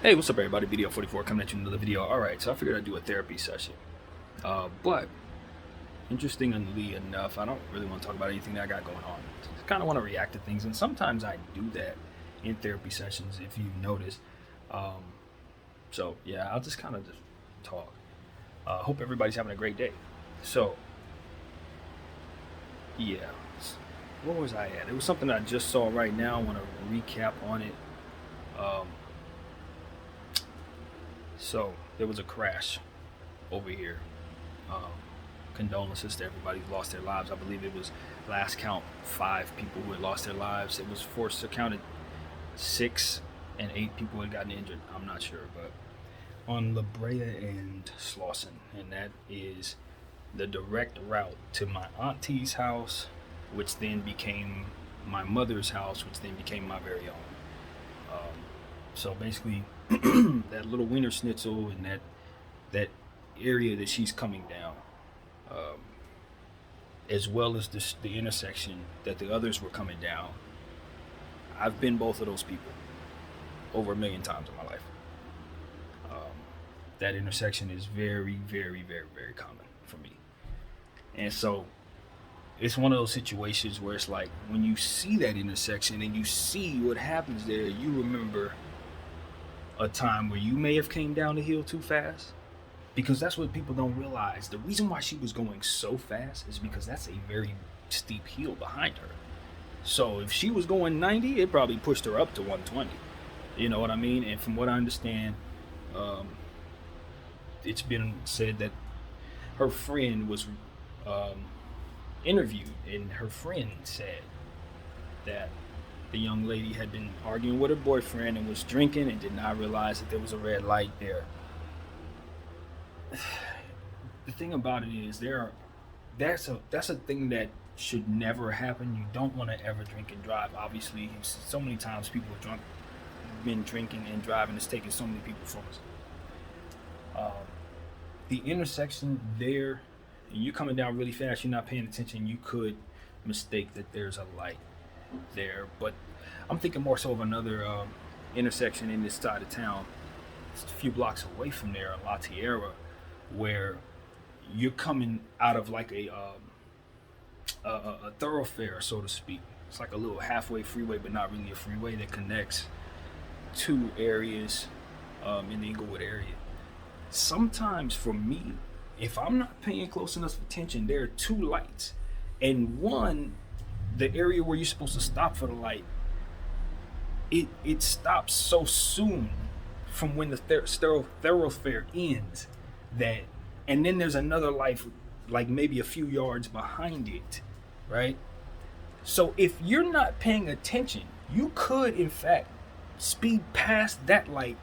Hey, what's up, everybody? BDF 44 coming at you with another video. Alright, so I figured I'd do a therapy session. But, interestingly enough, I don't really want to talk about anything that I got going on. I kind of want to react to things, and sometimes I do that in therapy sessions, if you notice. So, yeah, I'll just kind of just talk. Hope everybody's having a great day. So, yeah, where was I at? It was something I just saw right now. I want to recap on it. So there was a crash over here. Um, Condolences to everybody who lost their lives. I believe it was last count 5 people who had lost their lives. It was forced to count 6 and 8 people had gotten injured. I'm not sure, but on La Brea and Slauson, and that is the direct route to my auntie's house, which then became my mother's house, which then became my very own. So basically, that little wiener schnitzel and that area that she's coming down, as well as the intersection that the others were coming down. I've been both of those people over a million times in my life. That intersection is very, very, very, very common for me, and so it's one of those situations where it's like when you see that intersection and you see what happens there, you remember a time where you may have came down the hill too fast, because that's what people don't realize. The reason why she was going so fast is because that's a very steep hill behind her. So if she was going 90, it probably pushed her up to 120. You know what I mean? And from what I understand, it's been said that her friend was interviewed, and her friend said that the young lady had been arguing with her boyfriend and was drinking and did not realize that there was a red light there. The thing about it is, that's a thing that should never happen. You don't want to ever drink and drive. Obviously, so many times people have been drinking and driving. It's taken so many people from us. The intersection there, and you're coming down really fast, you're not paying attention, you could mistake that there's a light there. But I'm thinking more so of another intersection in this side of town, just a few blocks away from there, La Tierra, where you're coming out of like a thoroughfare, so to speak. It's like a little halfway freeway, but not really a freeway, that connects 2 areas in the Inglewood area. Sometimes for me, if I'm not paying close enough attention, there are 2 lights, and one, the area where you're supposed to stop for the light, it stops so soon from when the thoroughfare ends, that, and then there's another light like maybe a few yards behind it, right? So if you're not paying attention, you could in fact speed past that light.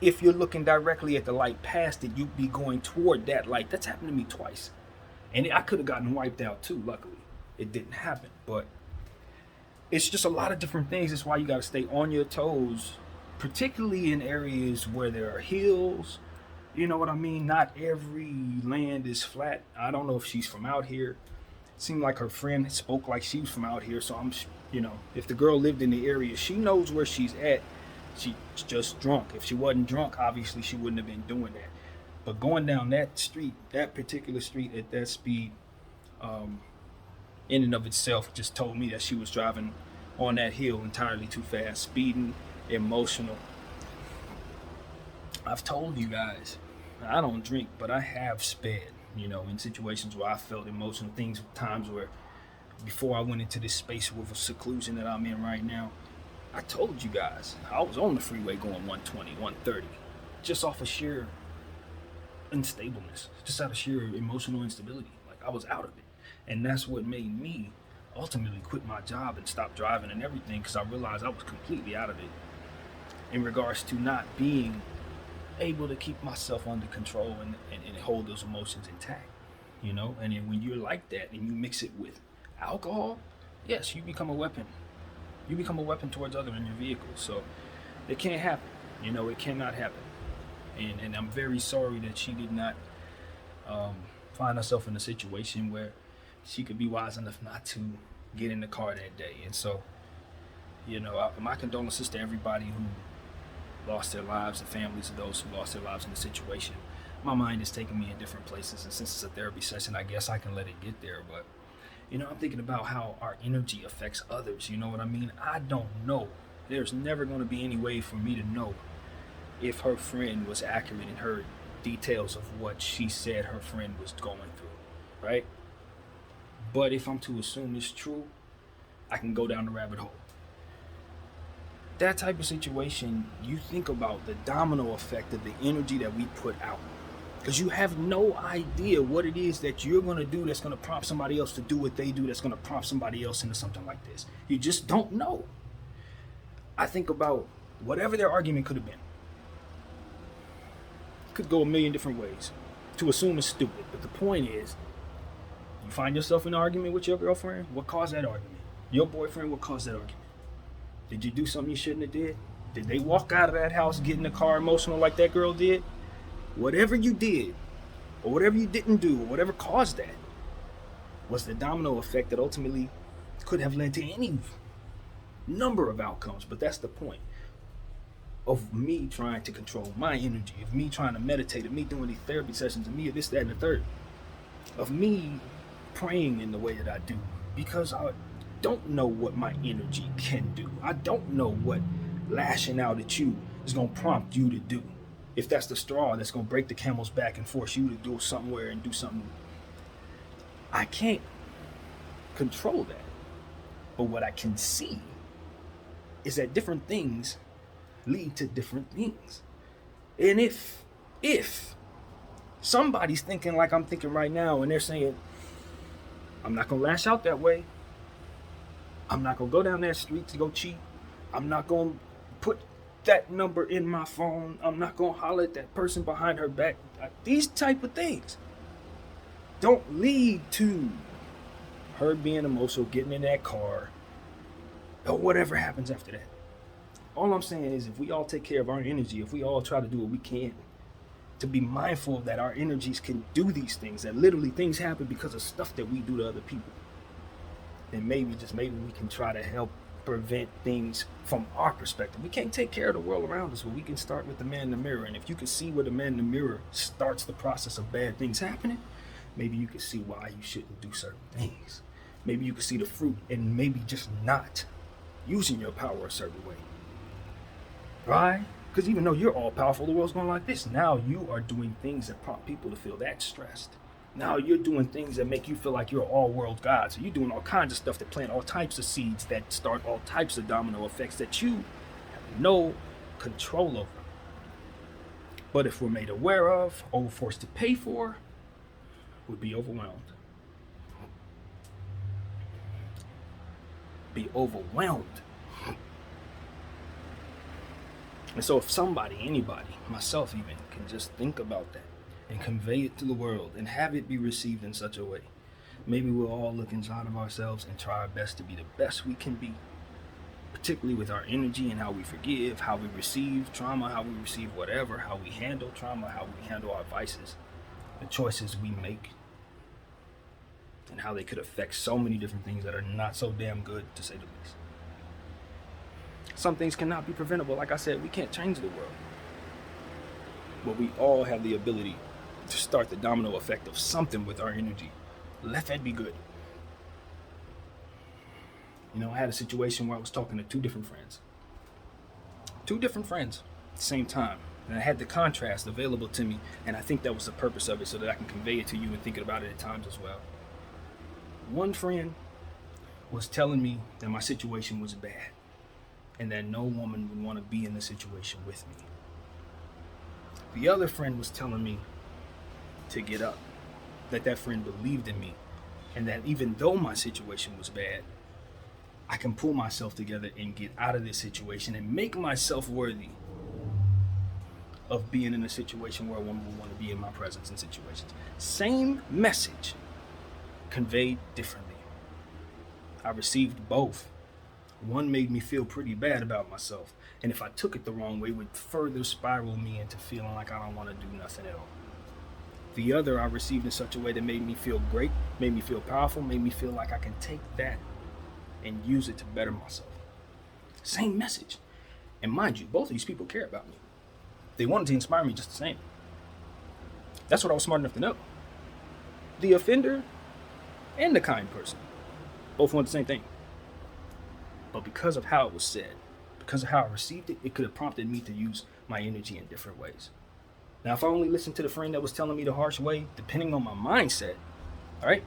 If you're looking directly at the light past it, you'd be going toward that light. That's happened to me twice, and I could have gotten wiped out too. Luckily it didn't happen, but it's just a lot of different things. That's why you got to stay on your toes, particularly in areas where there are hills. You know what I mean? Not every land is flat. I don't know if she's from out here. It seemed like her friend spoke like she was from out here, so if the girl lived in the area, she knows where she's at. She's just drunk. If she wasn't drunk, obviously she wouldn't have been doing that. But going down that street, that particular street at that speed, in and of itself just told me that she was driving on that hill entirely too fast, speeding, emotional. I've told you guys, I don't drink, but I have sped, in situations where I felt emotional, times where before I went into this space of seclusion that I'm in right now, I told you guys, I was on the freeway going 120, 130, just off of sheer unstableness, just out of sheer emotional instability. Like, I was out of it. And that's what made me ultimately quit my job and stop driving and everything, because I realized I was completely out of it in regards to not being able to keep myself under control and hold those emotions intact, And then when you're like that and you mix it with alcohol, yes, you become a weapon. You become a weapon towards others in your vehicle. So it can't happen. It cannot happen. And I'm very sorry that she did not find herself in a situation where she could be wise enough not to get in the car that day. And so, my condolences to everybody who lost their lives, the families of those who lost their lives in the situation. My mind is taking me in different places, and since it's a therapy session, I guess I can let it get there. But I'm thinking about how our energy affects others. You know what I mean? I don't know. There's never going to be any way for me to know if her friend was accurate in her details of what she said her friend was going through, right? But if I'm to assume it's true, I can go down the rabbit hole. That type of situation, you think about the domino effect of the energy that we put out. Because you have no idea what it is that you're going to do that's going to prompt somebody else to do what they do, that's going to prompt somebody else into something like this. You just don't know. I think about whatever their argument could have been. Could go a million different ways. To assume is stupid, but the point is, you find yourself in an argument with your girlfriend, what caused that argument? Your boyfriend, what caused that argument? Did you do something you shouldn't have did? Did they walk out of that house, get in the car emotional like that girl did? Whatever you did, or whatever you didn't do, or whatever caused that, was the domino effect that ultimately could have led to any number of outcomes. But that's the point of me trying to control my energy, of me trying to meditate, of me doing these therapy sessions, of me this, that, and the third, of me praying in the way that I do, because I don't know what my energy can do. I don't know what lashing out at you is going to prompt you to do. If that's the straw that's going to break the camel's back and force you to do somewhere and do something, I can't control that. But what I can see is that different things lead to different things. And if somebody's thinking like I'm thinking right now, and they're saying, I'm not going to lash out that way. I'm not going to go down that street to go cheat. I'm not going to put that number in my phone. I'm not going to holler at that person behind her back. These type of things don't lead to her being emotional, getting in that car, or whatever happens after that. All I'm saying is, if we all take care of our energy, if we all try to do what we can to be mindful that our energies can do these things, that literally things happen because of stuff that we do to other people, then maybe we can try to help prevent things from our perspective. We can't take care of the world around us, but we can start with the man in the mirror. And if you can see where the man in the mirror starts the process of bad things happening, maybe you can see why you shouldn't do certain things. Maybe you can see the fruit and maybe just not using your power a certain way. Right? Because even though you're all powerful, the world's going like this. Now you are doing things that prompt people to feel that stressed. Now you're doing things that make you feel like you're all world god. So you're doing all kinds of stuff that plant all types of seeds that start all types of domino effects that you have no control over. But if we're made aware of, or we're forced to pay for, we'd be overwhelmed. Be overwhelmed. And so if somebody, anybody, myself even, can just think about that and convey it to the world and have it be received in such a way, maybe we'll all look inside of ourselves and try our best to be the best we can be, particularly with our energy and how we forgive, how we receive trauma, how we receive whatever, how we handle trauma, how we handle our vices, the choices we make, and how they could affect so many different things that are not so damn good, to say the least. Some things cannot be preventable. Like I said, we can't change the world. But we all have the ability to start the domino effect of something with our energy. Let that be good. I had a situation where I was talking to two different friends at the same time. And I had the contrast available to me, and I think that was the purpose of it, so that I can convey it to you and think about it at times as well. One friend was telling me that my situation was bad, and that no woman would want to be in the situation with me. The other friend was telling me to get up, that friend believed in me, and that even though my situation was bad, I can pull myself together and get out of this situation and make myself worthy of being in a situation where a woman would want to be in my presence in situations. Same message, conveyed differently. I received both. One made me feel pretty bad about myself, and if I took it the wrong way, would further spiral me into feeling like I don't want to do nothing at all. The other I received in such a way that made me feel great, made me feel powerful, made me feel like I can take that and use it to better myself. Same message. And mind you, both of these people care about me. They wanted to inspire me just the same. That's what I was smart enough to know. The offender and the kind person both want the same thing. But because of how it was said, because of how I received it, it could have prompted me to use my energy in different ways. Now, if I only listened to the friend that was telling me the harsh way, depending on my mindset, all right,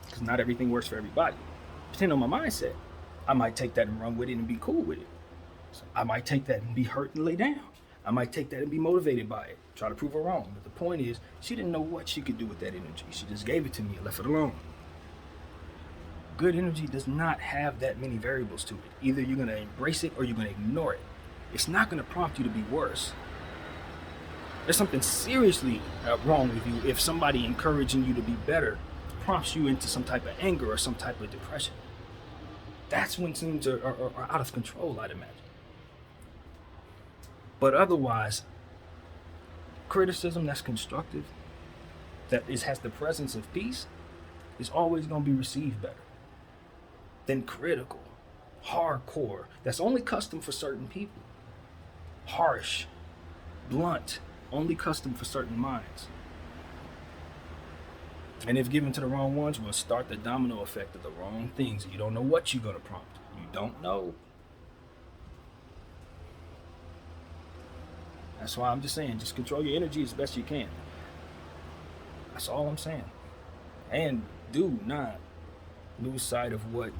because not everything works for everybody, depending on my mindset, I might take that and run with it and be cool with it. So I might take that and be hurt and lay down. I might take that and be motivated by it, try to prove her wrong. But the point is, she didn't know what she could do with that energy. She just gave it to me and left it alone. Good energy does not have that many variables to it. Either you're going to embrace it or you're going to ignore it. It's not going to prompt you to be worse. There's something seriously wrong with you if somebody encouraging you to be better prompts you into some type of anger or some type of depression. That's when things are out of control, I'd imagine. But otherwise, criticism that's constructive, has the presence of peace, is always going to be received better than critical, hardcore, that's only custom for certain people. Harsh, blunt, only custom for certain minds. And if given to the wrong ones, will start the domino effect of the wrong things. You don't know what you're going to prompt. You don't know. That's why I'm just saying, just control your energy as best you can. That's all I'm saying. And do not lose sight of what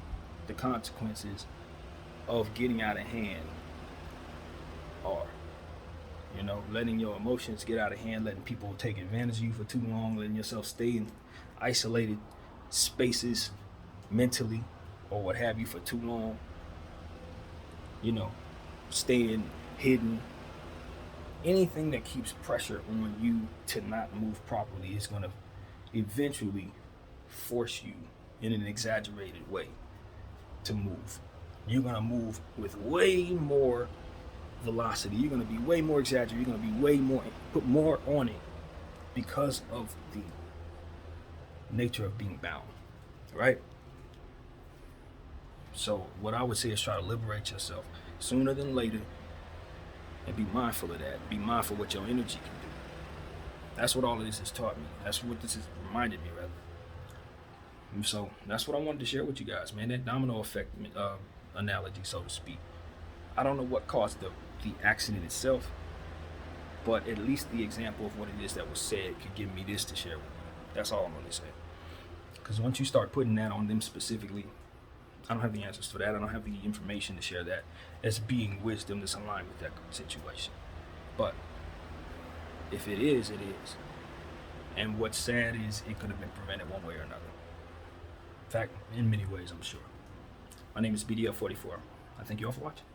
the consequences of getting out of hand are. You know, letting your emotions get out of hand, letting people take advantage of you for too long, letting yourself stay in isolated spaces mentally or what have you for too long. You know, staying hidden. Anything that keeps pressure on you to not move properly is going to eventually force you in an exaggerated way to move. You're going to move with way more velocity. You're going to be way more exaggerated. You're going to be way more, put more on it because of the nature of being bound, right? So what I would say is try to liberate yourself sooner than later and be mindful of that. Be mindful of what your energy can do. That's what all of this has taught me. That's what this has reminded me, rather. And so that's what I wanted to share with you guys, man. That domino effect analogy, so to speak. I don't know what caused the accident itself, but at least the example of what it is that was said could give me this to share with you. That's all I'm really saying. Because once you start putting that on them specifically, I don't have the answers for that. I don't have the information to share that as being wisdom that's aligned with that situation. But if it is, it is. And what's sad is it could have been prevented one way or another. In fact, in many ways, I'm sure. My name is BDF 44. I thank you all for watching.